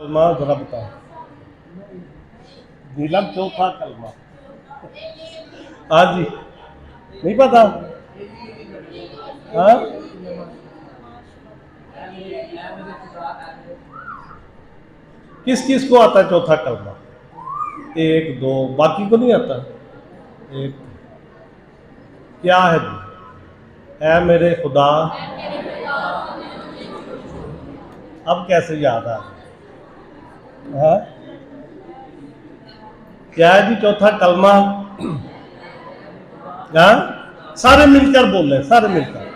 कलमा जरा बताओ। नीलम चौथा कलमा। हाँ जी, नहीं पता। हाँ, किस किस को आता है चौथा कलमा? एक दो, बाकी को नहीं आता। एक क्या है जी? ऐ मेरे खुदा। अब कैसे याद आ गया? हाँ, क्या है जी चौथा कलमा? हाँ, सारे मिलकर बोल रहे हैं, सारे मिलकर।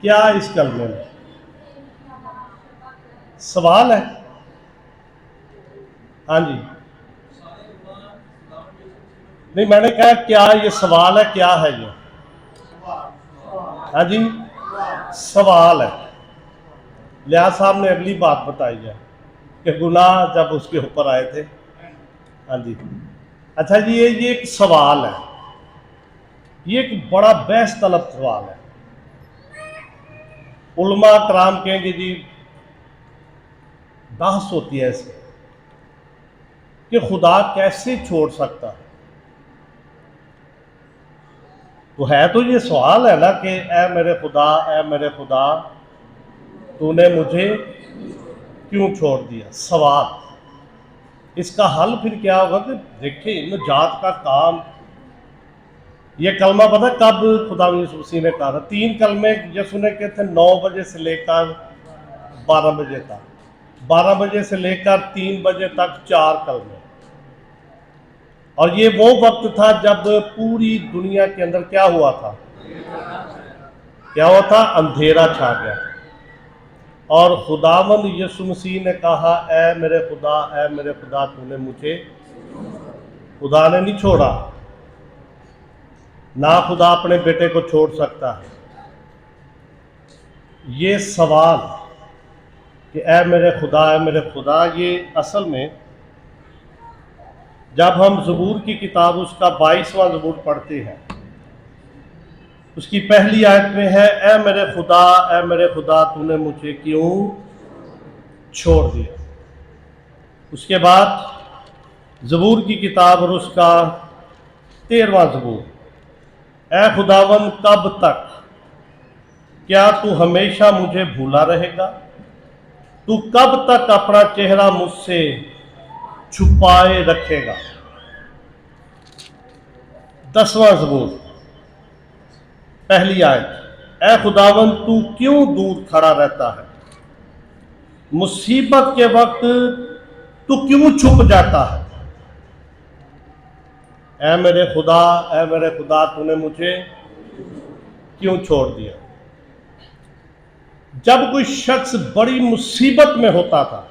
क्या इस कलमे में सवाल है? हाँ जी, नहीं मैंने कहा क्या ये सवाल है, क्या है ये? हाँ जी, सवाल है। लिहाज साहब ने अगली बात बताई है कि गुनाह जब उसके ऊपर आए थे। हाँ जी, अच्छा जी, ये एक सवाल है, ये एक बड़ा बहस तलब सवाल है। उलमा कराम कहेंगे जी बहस होती है इसमें कि खुदा कैसे छोड़ सकता है। तो है तो ये सवाल है ना कि ऐ मेरे खुदा, ऐ मेरे खुदा, तूने मुझे क्यों छोड़ दिया। सवाल, इसका हल फिर क्या होगा कि देखिए निजात का काम, ये कलमा पता कब खुदा यीशु मसीह ने कहा था? 3 कलमे यीशु ने कहे थे 9 बजे से लेकर 12 बजे तक, 12 बजे से लेकर 3 बजे तक 4 कलमे। और ये वो वक्त था जब पूरी दुनिया के अंदर क्या हुआ था? क्या हुआ था? अंधेरा छा गया। और खुदावंद यीशु मसीह ने कहा ऐ मेरे खुदा, ऐ मेरे खुदा, तूने मुझे। खुदा ने नहीं छोड़ा, ना खुदा अपने बेटे को छोड़ सकता है। ये सवाल कि ऐ मेरे खुदा, ऐ मेरे खुदा, ये असल में जब हम ज़बूर की किताब उसका 22वां ज़बूर पढ़ते हैं, उसकी पहली आयत में है ऐ मेरे खुदा, ऐ मेरे खुदा, तूने मुझे क्यों छोड़ दिया। उसके बाद ज़बूर की किताब और उसका 13वां ज़बूर, ऐ खुदावन कब तक, क्या तू हमेशा मुझे भूला रहेगा? तू कब तक अपना चेहरा मुझसे छुपाए रखेगा? 10वां ज़बूर पहली आयत, ऐ खुदावन तू क्यों दूर खड़ा रहता है? मुसीबत के वक्त तू क्यों छुप जाता है? ऐ मेरे खुदा, ऐ मेरे खुदा, तूने मुझे क्यों छोड़ दिया। जब कोई शख्स बड़ी मुसीबत में होता था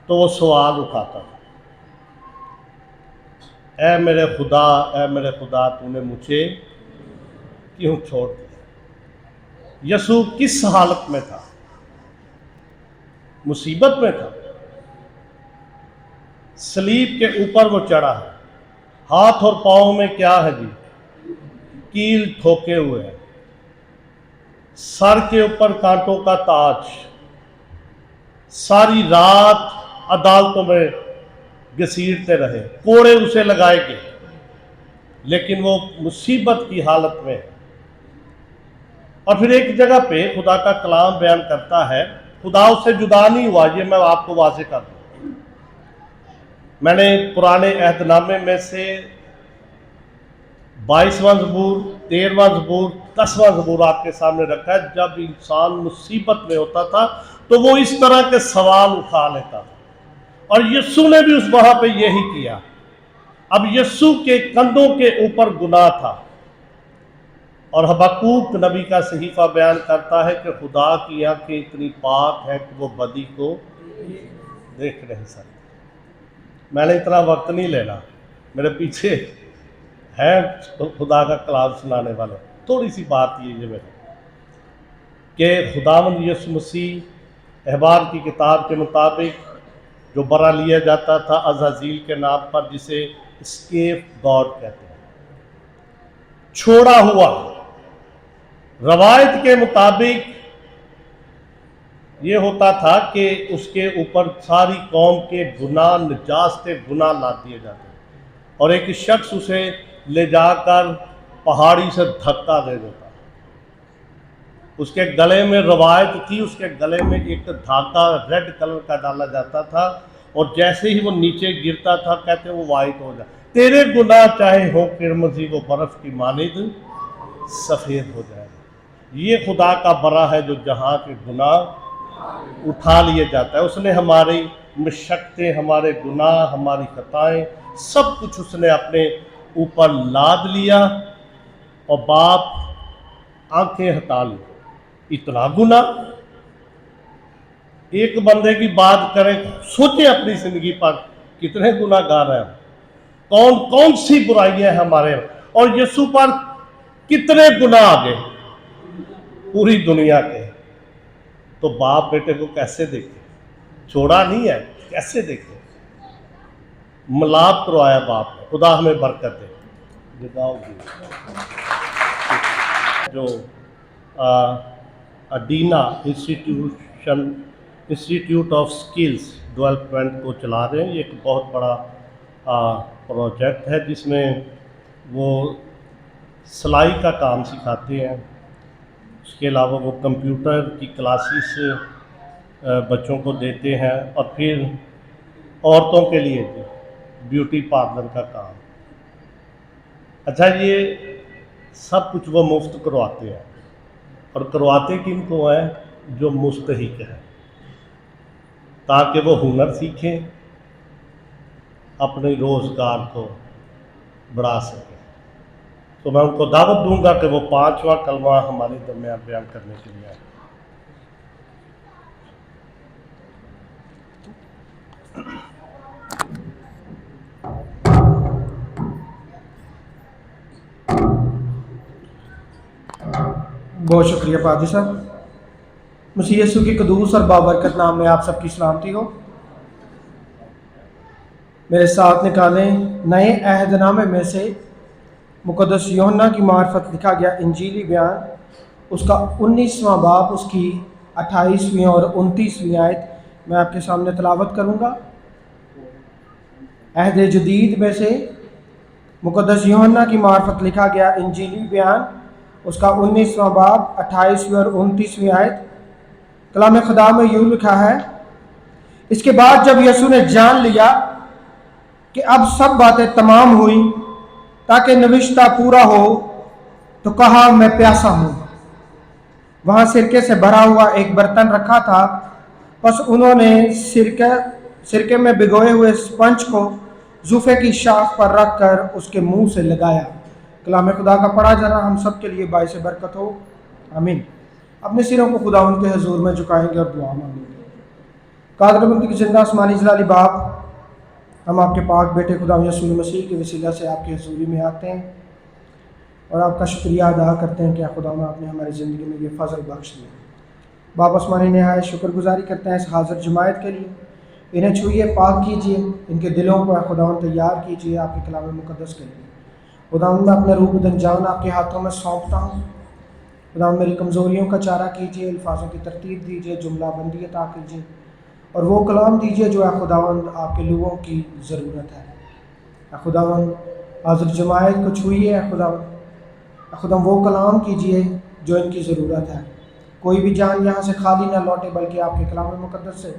तो वो सवाल उठाता था, ऐ मेरे खुदा, ऐ मेरे खुदा, तूने मुझे क्यों छोड़ दिया। यसू किस हालत में था? मुसीबत में था। सलीब के ऊपर वो चढ़ा है, हाथ और पाँव में क्या है जी? कील ठोके हुए हैं, सर के ऊपर कांटों का ताज, सारी रात अदालतों में घसीटते रहे, कोड़े उसे लगाए गए, लेकिन वो मुसीबत की हालत में है। और फिर एक जगह पे खुदा का कलाम बयान करता है, खुदा उससे जुदा नहीं हुआ। ये मैं आपको वाज़ेह कर दूं, मैंने पुराने अहदनामे में से 22वां ज़बूर, 13वां ज़बूर, 10वां ज़बूर आपके सामने रखा है। जब इंसान मुसीबत में होता था तो वो इस तरह के सवाल उठा लेता था, और यीशु ने भी उस वहां पे यही किया। अब यीशु के कंधों के ऊपर गुनाह था, और हबक्कूक नबी का सहीफा बयान करता है कि खुदा की आंखें इतनी पाक है कि वो बदी को देख नहीं सकते। मैंने इतना वक्त नहीं लेना, मेरे पीछे है तो खुदा का कलाम सुनाने वाले। थोड़ी सी बात ये मेरे कि खुदावंद यीशु मसीह अहबार की किताब के मुताबिक जो बरा लिया जाता था अज़ाज़ील के नाम पर, जिसे स्केप गॉड कहते हैं, छोड़ा हुआ, रवायत के मुताबिक ये होता था कि उसके ऊपर सारी कौम के गुनाह नजास्ते गुनाह लाद दिए जाते और एक शख्स उसे ले जाकर पहाड़ी से धक्का दे देता। उसके गले में रवायत थी, उसके गले में एक धागा रेड कलर का डाला जाता था और जैसे ही वो नीचे गिरता था कहते वो वाइट हो जाए। तेरे गुनाह चाहे हो किरमजी वो बर्फ की मानिद सफ़ेद हो जाए। ये खुदा का बरा है जो जहाँ के गुनाह उठा लिए जाता है। उसने हमारी मशक्क़तें, हमारे गुनाह, हमारी खताएं सब कुछ उसने अपने ऊपर लाद लिया और बाप आंखें हटा ली। इतना गुनाह, एक बंदे की बात करें, सोचे अपनी जिंदगी पर कितने गुनाहगार हैं, कौन कौन सी बुराइयां हैं हमारे, और यीशु पर कितने गुनाह आ गए पूरी दुनिया के। तो बाप बेटे को कैसे देखे, छोड़ा नहीं है, कैसे देखे, मिलाप करवाया बाप ने। खुदा हमें बरकत दे। जो अडीना इंस्टीट्यूट ऑफ स्किल्स डेवलपमेंट को चला रहे हैं। ये एक बहुत बड़ा प्रोजेक्ट है जिसमें वो सिलाई का काम सिखाते हैं। उसके अलावा वो कंप्यूटर की क्लासेस बच्चों को देते हैं और फिर औरतों के लिए ब्यूटी पार्लर का काम। अच्छा, ये सब कुछ वो मुफ्त करवाते हैं और करवाते किन को है, जो मुस्तहिक है, ताकि वो हुनर सीखें, अपने रोज़गार को बढ़ा सकें। तो मैं उनको दावत दूंगा कि वो 5वां कलमा हमारे दरमियान बयान करने के लिए आए। बहुत शुक्रिया पादी साहब। मसीह यीशु के कदूस और बाबरकत नाम में आप सबकी सलामती हो। मेरे साथ निकालें नए अहदनामे में से मुक़द्दस यूहन्ना की मार्फत लिखा गया इंजीली बयान, उसका 19वां बाब, उसकी 28वीं और 29वीं आयत मैं आपके सामने तलावत करूँगा। अहद जदीद में से मुक़द्दस यूहन्ना की मार्फत लिखा गया इंजीली बयान, उसका 19वां बाब, 28वीं और 29वीं आयत। कलाम खुदा में यूँ लिखा है, इसके बाद जब यीशु ने जान लिया कि अब सब बातें तमाम हुई ताकि नविश्ता पूरा हो, तो कहा, मैं प्यासा हूँ। वहाँ सिरके से भरा हुआ एक बर्तन रखा था, बस उन्होंने सिरके में भिगोए हुए स्पंज को जूफे की शाख पर रख कर उसके मुंह से लगाया। कलाम खुदा का पढ़ा जाना हम सब के लिए बाइस बरकत हो, आमीन। अपने सिरों को खुदा उनके हजूर में झुकाएंगे और दुआ मांगेंगे। कादर की जिंदा आसमानी जलाली बाप, हम आपके पाक बेटे खुदा यीशु मसीह के वसीला से आपकी हजूरी में आते हैं और आपका शुक्रिया अदा करते हैं कि खुदा आपने हमारी ज़िंदगी में ये फ़ज़ल बख्श दिया। बाप आसमानी नहायत शुक्रगुजारी करते हैं इस हाजिर जमायत के लिए। इन्हें छुइए, पाक कीजिए, इनके दिलों को खुदा तैयार कीजिए आपके कलाम मुक़द्दस के लिए। खुदा मैं अपने रूह बदन जान आपके हाथों में सौंपता हूँ। खुदा मेरी कमज़ोरियों का चारा कीजिए, अल्फाजों की तरतीब दीजिए, जुमला बंदी अता कीजिए और वो कलाम दीजिए जो खुदावंद आपके लोगों की ज़रूरत है। खुदावंद हाज़िर जमायत को छुइए, खुदा वो कलाम कीजिए जो इनकी ज़रूरत है। कोई भी जान यहाँ से खाली ना लौटे, बल्कि आपके कलाम मुक़द्दस से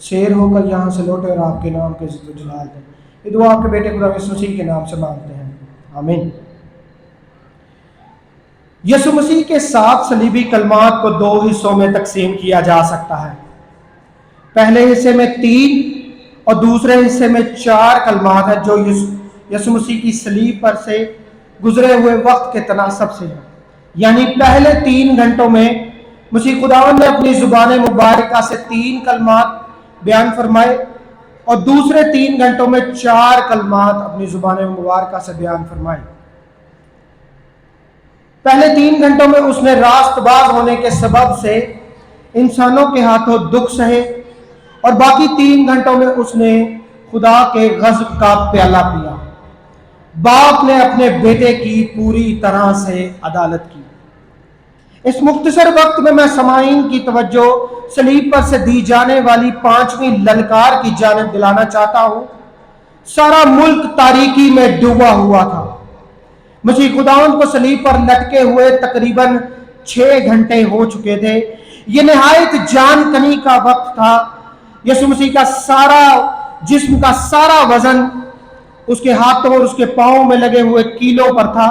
शेर होकर यहाँ से लौटे और आपके नाम के इज़्ज़त जलाल दें। ये दुआ आपके बेटे खुदा यीशु मसीह के नाम से मांगते हैं, आमीन। यीशु मसीह के 7 सलीबी कलमात को 2 हिस्सों में तकसीम किया जा सकता है। पहले हिस्से में 3 और दूसरे हिस्से में 4 कलमात हैं जो यीशु मसीह की सलीब पर से गुजरे हुए वक्त के तनासब से हैं। यानी पहले 3 घंटों में मसीह खुदावंद ने अपनी ज़ुबान मुबारका से 3 कलमात बयान फरमाए और दूसरे 3 घंटों में 4 कलमात अपनी ज़ुबान मुबारका से बयान फरमाए। पहले 3 घंटों में उसने रास्तबाज होने के सबब से इंसानों के हाथों दुख सहे और बाकी 3 घंटों में उसने खुदा के गज़ब का प्याला पिया। बाप ने अपने बेटे की पूरी तरह से अदालत की। इस मुख्तसर वक्त में मैं समाईन की तवज्जो सलीब पर से दी जाने वाली 5वीं ललकार की जानिब दिलाना चाहता हूं। सारा मुल्क तारीकी में डूबा हुआ था। मसीह खुदावंद को सलीब पर लटके हुए तकरीबन 6 घंटे हो चुके थे। ये निहायत जान कनी का वक्त था। यीशु मसीह का सारा जिस्म का सारा वजन उसके हाथों और उसके पांवों में लगे हुए कीलों पर था,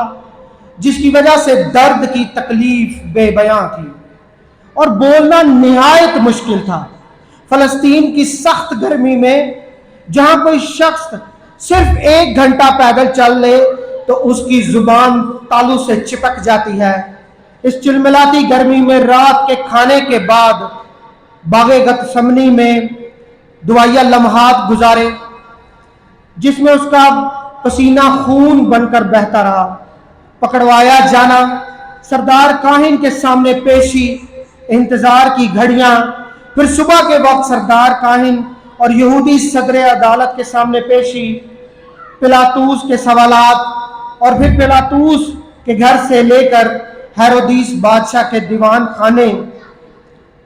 जिसकी वजह से दर्द की तकलीफ बेबयां थी और बोलना निहायत मुश्किल था। फलस्तीन की सख्त गर्मी में जहां कोई शख्स सिर्फ 1 घंटा पैदल चल ले तो उसकी जुबान तालू से चिपक जाती है। इस चिलमिलाती गर्मी में रात के खाने के बाद बागे गतसमनी में दुआया लम्हात गुजारे, जिसमें उसका पसीना खून बनकर बहता रहा। पकड़वाया जाना, सरदार काहिन के सामने पेशी, इंतजार की घड़ियां, फिर सुबह के वक्त सरदार काहिन और यहूदी सदर अदालत के सामने पेशी, पिलातूस के सवालात और फिर पिलातूस के घर से लेकर हेरोदीस बादशाह के दीवान खाने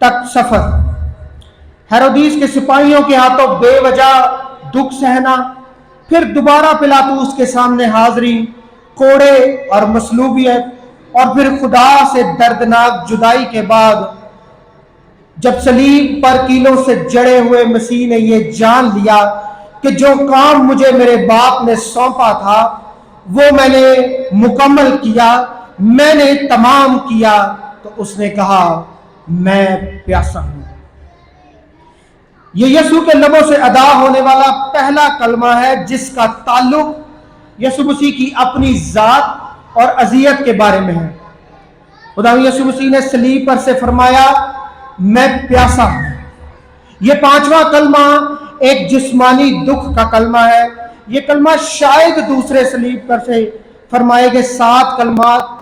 तक सफर, हेरोदीस के सिपाहियों के हाथों बेवजह दुख सहना, फिर दोबारा पिलातूस के सामने हाजिरी, कोड़े और मसलूबियत, और फिर खुदा से दर्दनाक जुदाई के बाद जब सलीब पर कीलों से जड़े हुए मसीह ने यह जान लिया कि जो काम मुझे मेरे बाप ने सौंपा था वो मैंने मुकम्मल किया, मैंने तमाम किया, तो उसने कहा मैं प्यासा हूं। ये यीशु के लबों से अदा होने वाला पहला कलमा है जिसका ताल्लुक यीशु मसीह की अपनी जात और अज़ियत के बारे में है। खुदा यीशु मसीह ने सलीब पर से फरमाया मैं प्यासा हूं। यह 5वां कलमा एक जिस्मानी दुख का कलमा है। यह कलमा शायद दूसरे सलीब पर से फरमाए गए 7 कलमात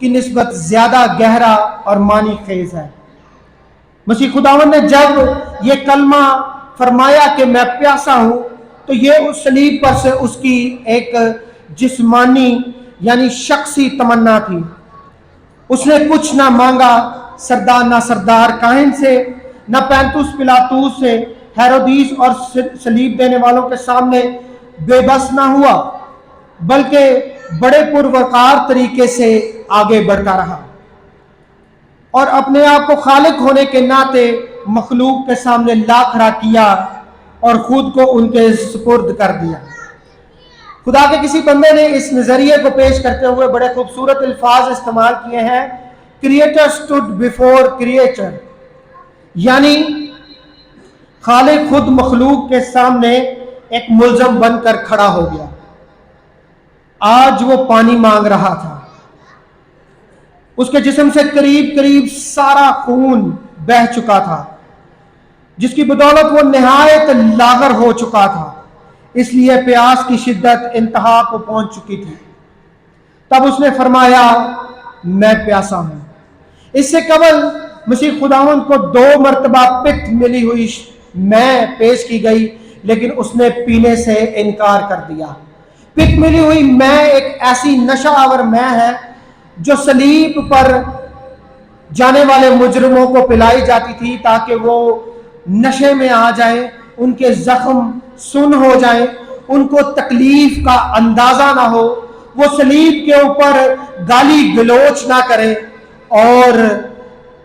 की निस्बत ज्यादा गहरा और मानी खेज है। मसीह खुदावंद ने जब ये कलमा फरमाया कि मैं प्यासा हूं तो ये उस सलीब पर से उसकी एक जिस्मानी यानी शख्सी तमन्ना थी। उसने कुछ ना मांगा, ना सरदार काहिन से, ना पैंतुस पिलातूस से, हेरोदीस और सलीब देने वालों के सामने बेबस ना हुआ, बल्कि बड़े पुरवकार तरीके से आगे बढ़ता रहा और अपने आप को खालिक होने के नाते मखलूक के सामने लाखरा किया और खुद को उनके सुपुर्द कर दिया। खुदा के किसी बंदे ने इस नजरिए को पेश करते हुए बड़े खूबसूरत अल्फाज इस्तेमाल किए हैं, क्रिएटर स्टूड बिफोर क्रिएचर, यानी खालिक खुद मखलूक के सामने एक मुल्जम बनकर खड़ा हो गया। आज वो पानी मांग रहा था। उसके जिस्म से करीब करीब सारा खून बह चुका था, जिसकी बदौलत वो निहायत लागर हो चुका था, इसलिए प्यास की शिद्दत इंतहा को पहुंच चुकी थी। तब उसने फरमाया मैं प्यासा हूं। इससे कबल मसीह खुदावंद को 2 मरतबा पित्त मिली हुई मैं पेश की गई, लेकिन उसने पीने से इनकार कर दिया। पित्त मिली हुई मैं एक ऐसी नशा आवर मैं है जो सलीब पर जाने वाले मुजरिमों को पिलाई जाती थी ताकि वो नशे में आ जाए, उनके जख्म सुन हो जाए, उनको तकलीफ का अंदाजा ना हो, वो सलीब के ऊपर गाली गलोच ना करें और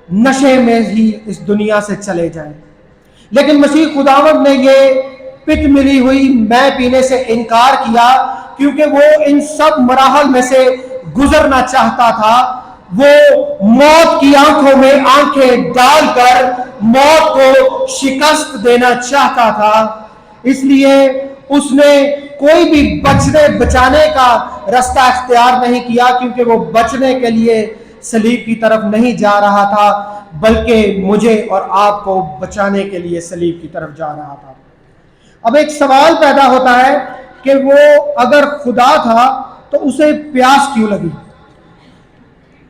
नशे में ही इस दुनिया से चले जाएं। लेकिन मसीह खुदावंद ने ये पित्त मिली हुई मैं पीने से इनकार किया क्योंकि वो इन सब मराहल में से गुजरना चाहता था। वो मौत की आंखों में आंखें डालकर मौत को शिकस्त देना चाहता था, इसलिए उसने कोई भी बचाने का रास्ता इख्तियार नहीं किया, क्योंकि वो बचने के लिए सलीब की तरफ नहीं जा रहा था, बल्कि मुझे और आपको बचाने के लिए सलीब की तरफ जा रहा था। अब एक सवाल पैदा होता है कि वो अगर खुदा था तो उसे प्यास क्यों लगी?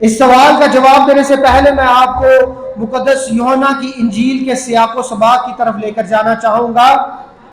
इस सवाल का जवाब देने से पहले मैं आपको मुकद्दस यूहन्ना की इंजील के सियाको सबाक की तरफ लेकर जाना चाहूंगा।